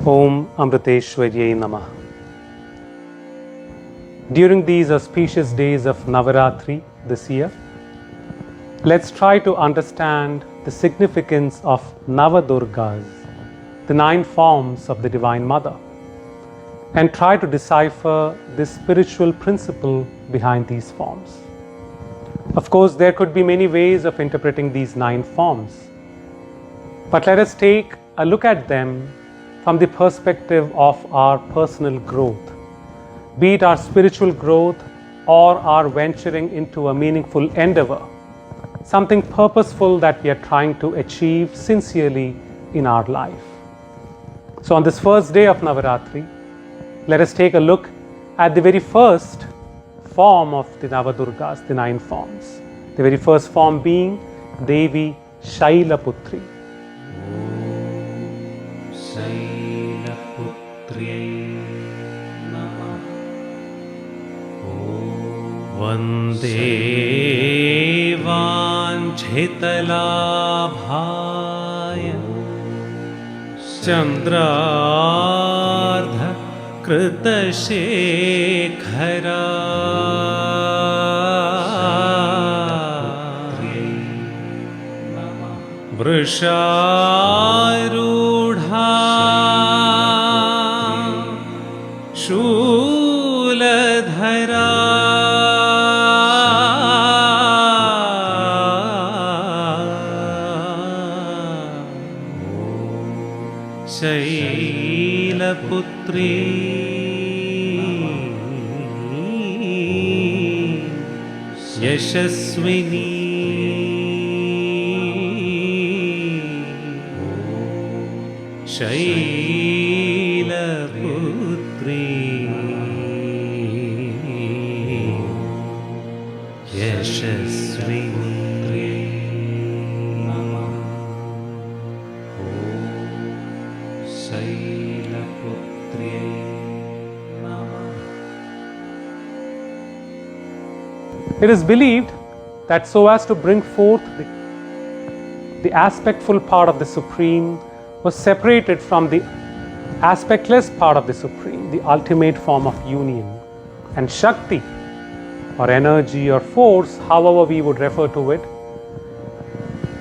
Om Amriteshwaryai Namah. During these auspicious days of Navaratri this year, let's try to understand the significance of Navadurgas, the 9 forms of the Divine Mother, and try to decipher the spiritual principle behind these forms. Of course, there could be many ways of interpreting these 9 forms, but let us take a look at them from the perspective of our personal growth, be it our spiritual growth or our venturing into a meaningful endeavor, something purposeful that we are trying to achieve sincerely in our life. So on this first day of Navaratri, let us take a look at the very first form of the Navadurgas, the 9 forms. The very first form being Devi Shailaputri. Vande वाञ्छितलाभाय चन्द्रार्धकृतशेखरा वृषारूढा शूलधरा Shailputri Yashaswini Shailputri Yashaswini It is believed that so as to bring forth the aspectful part of the Supreme was separated from the aspectless part of the Supreme, the ultimate form of union. And Shakti, or energy or force, however we would refer to it,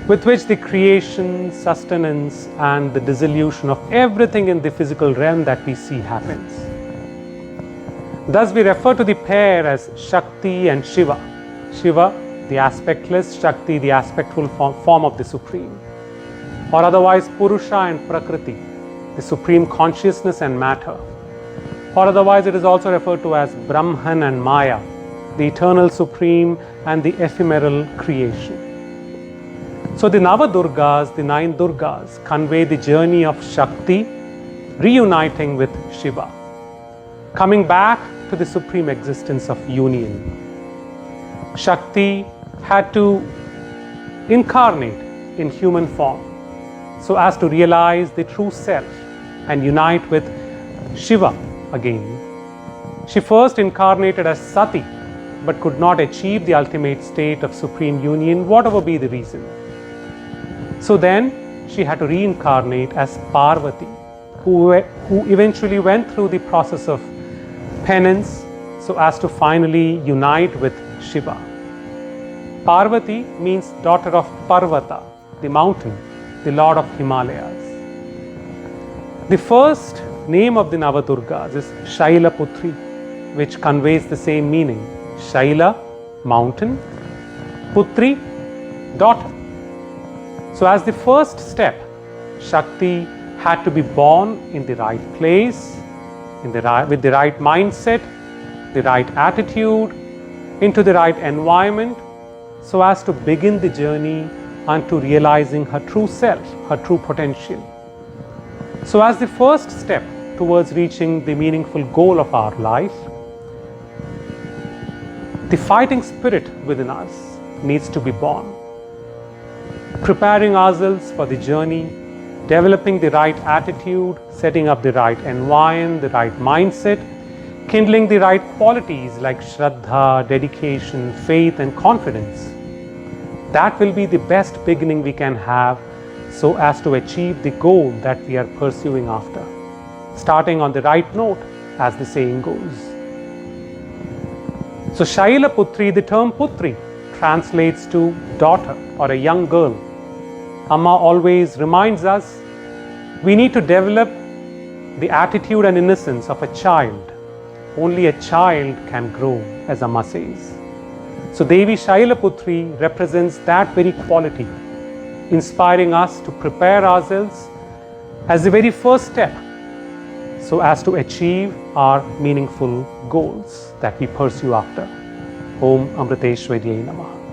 with which the creation, sustenance and the dissolution of everything in the physical realm that we see happens. Thus we refer to the pair as Shakti and Shiva. Shiva, the aspectless, Shakti, the aspectful form of the Supreme. Or otherwise Purusha and Prakriti, the Supreme consciousness and matter. Or otherwise it is also referred to as Brahman and Maya, the eternal Supreme and the ephemeral creation. So the Navadurgas, the 9 Durgas, convey the journey of Shakti reuniting with Shiva, coming back to the supreme existence of union. Shakti had to incarnate in human form so as to realize the true self and unite with Shiva again. She first incarnated as Sati but could not achieve the ultimate state of supreme union, whatever be the reason. So then she had to reincarnate as Parvati, who eventually went through the process of penance so as to finally unite with Shiva. Parvati means daughter of Parvata, the mountain, the lord of Himalayas. The first name of the Navadurgas is Shailaputri, which conveys the same meaning. Shaila, mountain, Putri, daughter. So as the first step, Shakti had to be born in the right place, with the right mindset, the right attitude, into the right environment, so as to begin the journey unto realizing her true self, her true potential. So as the first step towards reaching the meaningful goal of our life, the fighting spirit within us needs to be born. Preparing ourselves for the journey, developing the right attitude, setting up the right environment, the right mindset, kindling the right qualities like Shraddha, dedication, faith and confidence. That will be the best beginning we can have so as to achieve the goal that we are pursuing after. starting on the right note, as the saying goes. So Shaila Putri, the term Putri, translates to daughter or a young girl. Amma always reminds us we need to develop the attitude and innocence of a child. Only a child can grow, as Amma says. So Devi Shaila Putri represents that very quality, inspiring us to prepare ourselves as the very first step so as to achieve our meaningful goals that we pursue after. Om Amriteshwariyai Namaha.